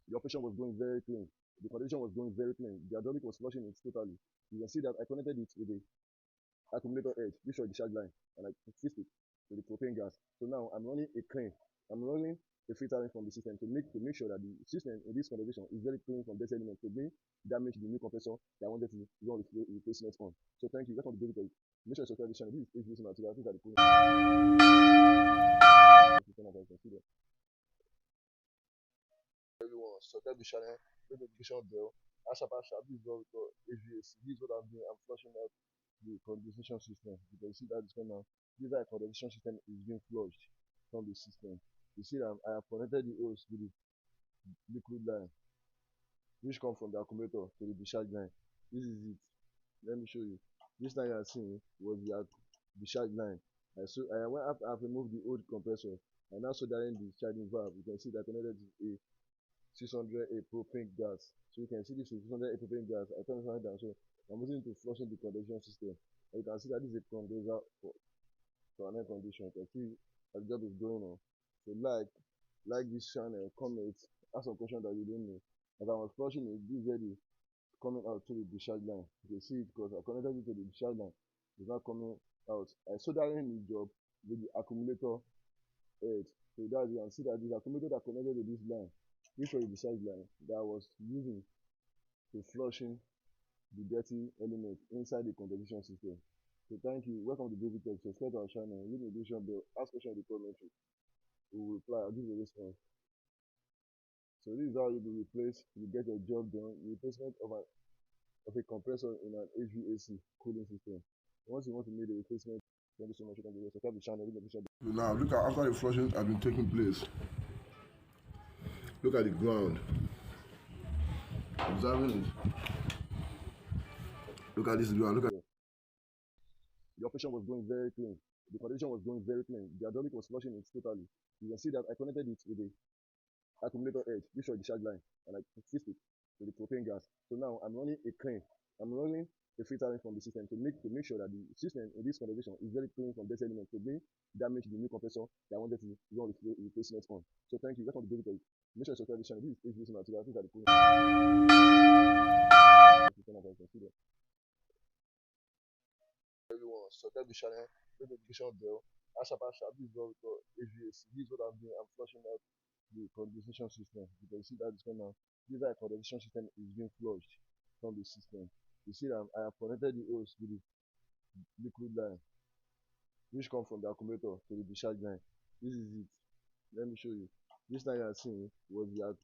The operation was going very clean. The condition was going very clean. The hydraulic was flushing it totally. You can see that I connected it with the accumulator edge, which was the charge line, and I fixed it to the propane gas. So now I'm running a crane. I'm running a filtering from the system to make sure that the system in this condition is very clean from this element to bring damage the new compressor that I wanted to run replacement on. So thank you. Welcome to David. Make sure you subscribe to the channel. This is HVAC material. I think that the everyone subscribe to the channel, hit the notification bell. Asha, this is what we call HVAC. This is what I'm doing. I'm flushing out the condensation system. You can see that is going now. This is condensation system is being flushed from the system. You see that I have connected the hose to the liquid line, which come from the accumulator to the discharge line. This is it. Let me show you. This line you are seeing was the discharge line. When after I've removed the old compressor, and now soldering the discharging valve, you can see that I connected a 600 a propane gas. So you can see this is 600 a propane gas. I turn it down, so I'm using it to flushing the condensation system. And you can see that this is a condenser for an air condition. You can see that the job is going on. So like this channel, comment, ask some question that you don't know. As I was flushing it, this is coming out to the discharge line. You can see it because I connected it to the discharge line. It's not coming out. I soldering the job with the accumulator edge. So that's you can see that this accumulator that connected to this line, which was the discharge line that I was using to flushing the dirty element inside the condensation system. So thank you. Welcome to David Tech. Subscribe to our channel. Hit the notification bell. Ask question in the comment. We will reply. I'll give you a response. So this is how you will replace. You get your job done. Replacement of a compressor in an HVAC cooling system. Once you want to make a replacement, thank you so much. You can subscribe to the channel. Now look at after the flushing has been taking place. Look at the ground. Observing it. Look at this ground. Look at the operation was going very clean. The condition was going very clean. The hydraulic was flushing it totally. You can see that I connected it with the accumulator edge, which was the charge line, and I fixed it to the propane gas. So now I'm running a crane. I'm running a filtering from the system to make sure that the system in this condition is very clean from this element to bring damage the new compressor that I wanted to run replacement on. So thank you. Welcome to David. Make sure you subscribe to the channel. This is HVAC material. I think that the everyone subscribe to the channel, hit the notification bell. Asha, this is what we call HVAC. This is what I'm doing. I'm flushing out the condensation system. You can see that is going now. This condensation system is being flushed from the system. You see that I have connected the hose to the liquid line, which come from the accumulator to the discharge line. This is it. Let me show you. This line you are seeing was the